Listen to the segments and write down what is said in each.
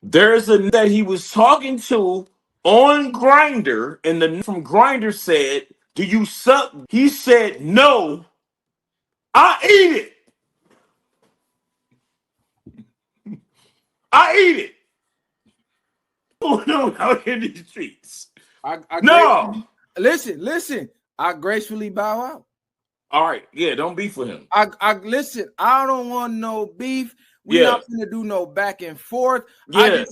There's a that he was talking to on Grinder, and the from Grinder said, "Do you suck?" He said, "No, I eat it. I eat it." Going on out in the streets. I No. listen. I gracefully bow out. All right, yeah, don't beef with him. I listen. I don't want no beef. We're not gonna do no back and forth. Yeah.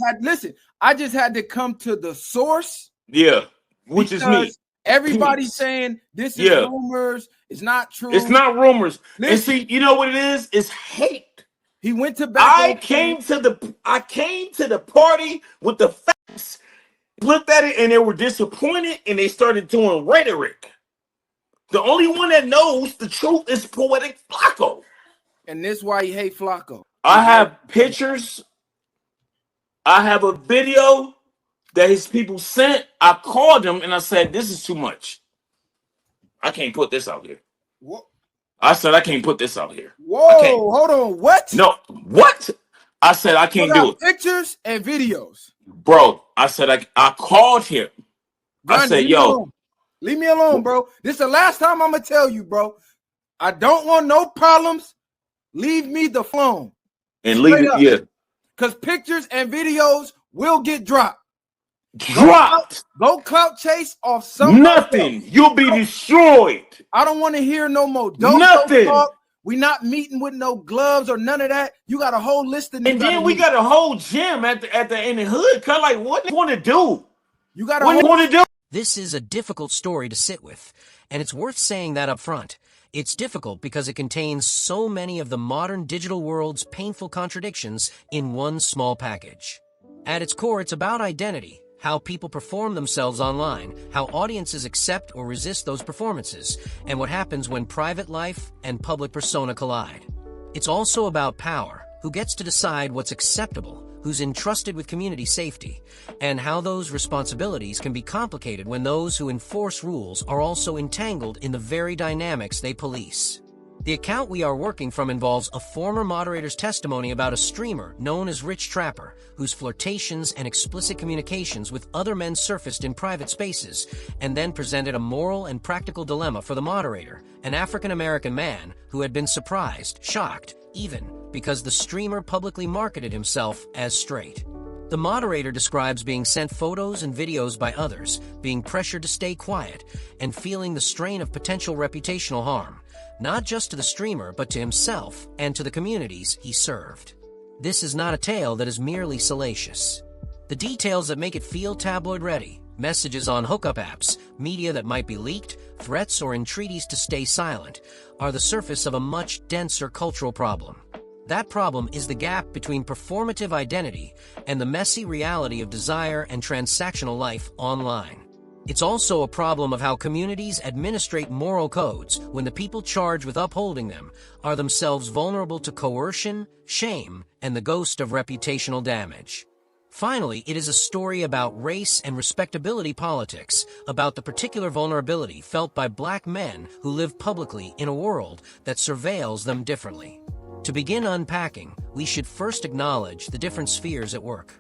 I just had to come to the source. Yeah, which is me. Everybody's saying this is rumors. It's not true. It's not rumors. Listen, and see, you know what it is? It's hate. He went to back. I came to the party with the facts, looked at it, and they were disappointed, and they started doing rhetoric. The only one that knows the truth is Poetic Flacco. And this is why you hate Flacco. I have pictures. I have a video that his people sent. I called him and I said, "This is too much. I can't put this out here." What? I said, "I can't put this out here." Whoa, hold on. What? No, what? I said, "I can't do it." Pictures and videos. Bro, I said, I called him. I said, "Yo. Leave me alone, bro. This is the last time I'm going to tell you, bro. I don't want no problems. Leave me the phone. And leave it, yeah. Because pictures and videos will get dropped. Dropped. Go clout chase off something. Nothing. You'll be destroyed. I don't want to hear no more. Nothing. Talk. We not meeting with no gloves or none of that. You got a whole list of. And then we got a whole gym at the in the hood. Cause like, what do you want to do? You got what do you want to do? This is a difficult story to sit with, and it's worth saying that up front. It's difficult because it contains so many of the modern digital world's painful contradictions in one small package. At its core, it's about identity, how people perform themselves online, how audiences accept or resist those performances, and what happens when private life and public persona collide. It's also about power, who gets to decide what's acceptable, who's entrusted with community safety, and how those responsibilities can be complicated when those who enforce rules are also entangled in the very dynamics they police. The account we are working from involves a former moderator's testimony about a streamer known as Rich Trapper, whose flirtations and explicit communications with other men surfaced in private spaces, and then presented a moral and practical dilemma for the moderator, an African-American man who had been surprised, shocked, even because the streamer publicly marketed himself as straight. The moderator describes being sent photos and videos by others, being pressured to stay quiet, and feeling the strain of potential reputational harm, not just to the streamer, but to himself and to the communities he served. This is not a tale that is merely salacious. The details that make it feel tabloid-ready, messages on hookup apps, media that might be leaked, threats or entreaties to stay silent, are the surface of a much denser cultural problem. That problem is the gap between performative identity and the messy reality of desire and transactional life online. It's also a problem of how communities administrate moral codes when the people charged with upholding them are themselves vulnerable to coercion, shame, and the ghost of reputational damage. Finally, it is a story about race and respectability politics, about the particular vulnerability felt by Black men who live publicly in a world that surveils them differently. To begin unpacking, we should first acknowledge the different spheres at work.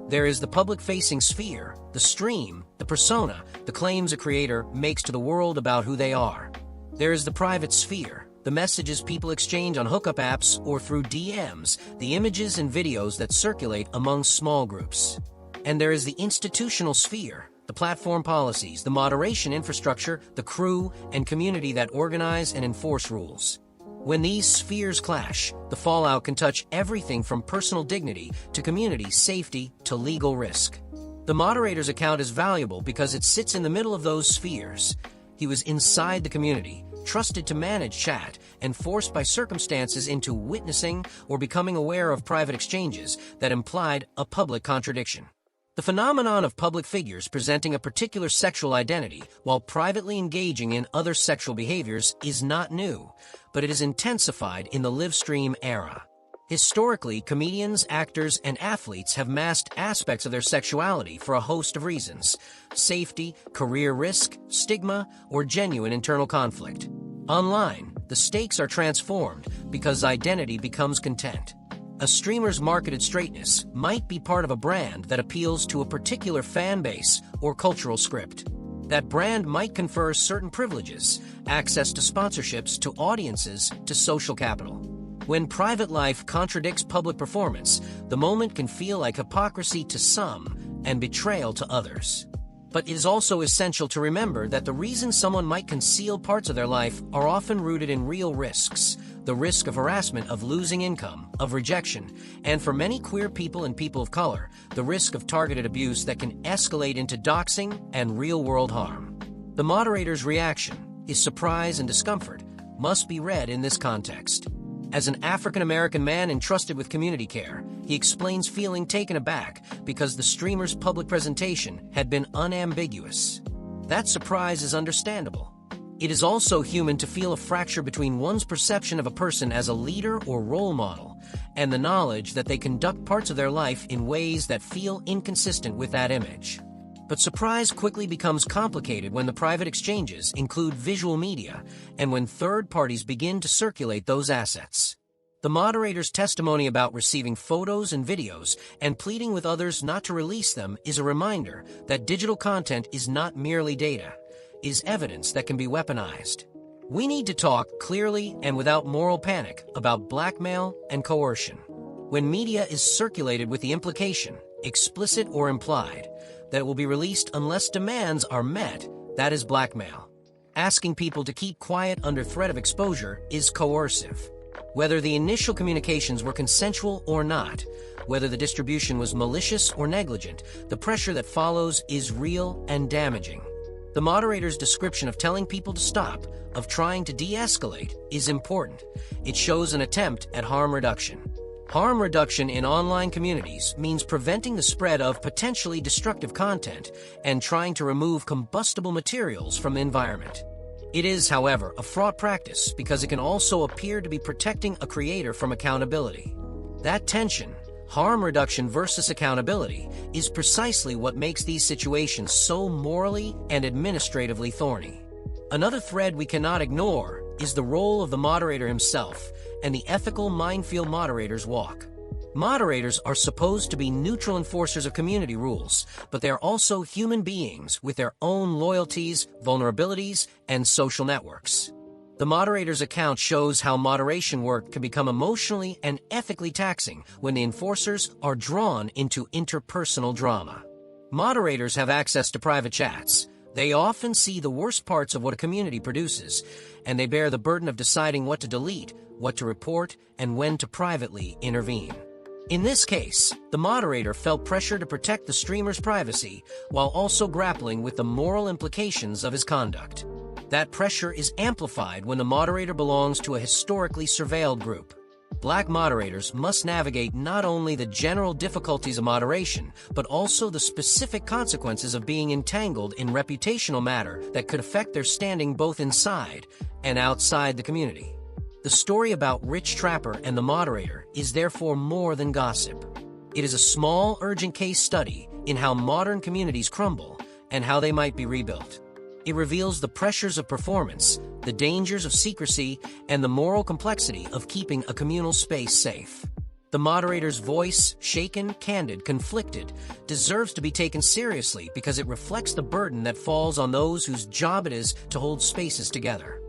There is the public-facing sphere, the stream, the persona, the claims a creator makes to the world about who they are. There is the private sphere, the messages people exchange on hookup apps or through DMs, the images and videos that circulate among small groups. And there is the institutional sphere, the platform policies, the moderation infrastructure, the crew and community that organize and enforce rules. When these spheres clash, the fallout can touch everything from personal dignity to community safety to legal risk. The moderator's account is valuable because it sits in the middle of those spheres. He was inside the community, trusted to manage chat, and forced by circumstances into witnessing or becoming aware of private exchanges that implied a public contradiction. The phenomenon of public figures presenting a particular sexual identity while privately engaging in other sexual behaviors is not new, but it is intensified in the live stream era. Historically, comedians, actors, and athletes have masked aspects of their sexuality for a host of reasons: safety, career risk, stigma, or genuine internal conflict. Online, the stakes are transformed because identity becomes content. A streamer's marketed straightness might be part of a brand that appeals to a particular fan base or cultural script. That brand might confer certain privileges, access to sponsorships, to audiences, to social capital. When private life contradicts public performance, the moment can feel like hypocrisy to some and betrayal to others. But it is also essential to remember that the reason someone might conceal parts of their life are often rooted in real risks. The risk of harassment, of losing income, of rejection, and for many queer people and people of color, the risk of targeted abuse that can escalate into doxing and real-world harm. The moderator's reaction, his surprise and discomfort, must be read in this context. As an African-American man entrusted with community care, he explains feeling taken aback because the streamer's public presentation had been unambiguous. That surprise is understandable. It is also human to feel a fracture between one's perception of a person as a leader or role model and the knowledge that they conduct parts of their life in ways that feel inconsistent with that image. But surprise quickly becomes complicated when the private exchanges include visual media and when third parties begin to circulate those assets. The moderator's testimony about receiving photos and videos and pleading with others not to release them is a reminder that digital content is not merely data, is evidence that can be weaponized. We need to talk clearly and without moral panic about blackmail and coercion. When media is circulated with the implication, explicit or implied, that it will be released unless demands are met, that is blackmail. Asking people to keep quiet under threat of exposure is coercive. Whether the initial communications were consensual or not, whether the distribution was malicious or negligent, the pressure that follows is real and damaging. The moderator's description of telling people to stop, of trying to de-escalate, is important. It shows an attempt at harm reduction. Harm reduction in online communities means preventing the spread of potentially destructive content and trying to remove combustible materials from the environment. It is, however, a fraught practice because it can also appear to be protecting a creator from accountability. That tension, harm reduction versus accountability, is precisely what makes these situations so morally and administratively thorny. Another thread we cannot ignore is the role of the moderator himself and the ethical minefield moderators walk. Moderators are supposed to be neutral enforcers of community rules, but they are also human beings with their own loyalties, vulnerabilities, and social networks. The moderator's account shows how moderation work can become emotionally and ethically taxing when the enforcers are drawn into interpersonal drama. Moderators have access to private chats. They often see the worst parts of what a community produces, and they bear the burden of deciding what to delete, what to report, and when to privately intervene. In this case, the moderator felt pressure to protect the streamer's privacy while also grappling with the moral implications of his conduct. That pressure is amplified when the moderator belongs to a historically surveilled group. Black moderators must navigate not only the general difficulties of moderation, but also the specific consequences of being entangled in reputational matter that could affect their standing both inside and outside the community. The story about Rich Trapper and the moderator is therefore more than gossip. It is a small, urgent case study in how modern communities crumble and how they might be rebuilt. It reveals the pressures of performance, the dangers of secrecy, and the moral complexity of keeping a communal space safe. The moderator's voice, shaken, candid, conflicted, deserves to be taken seriously because it reflects the burden that falls on those whose job it is to hold spaces together.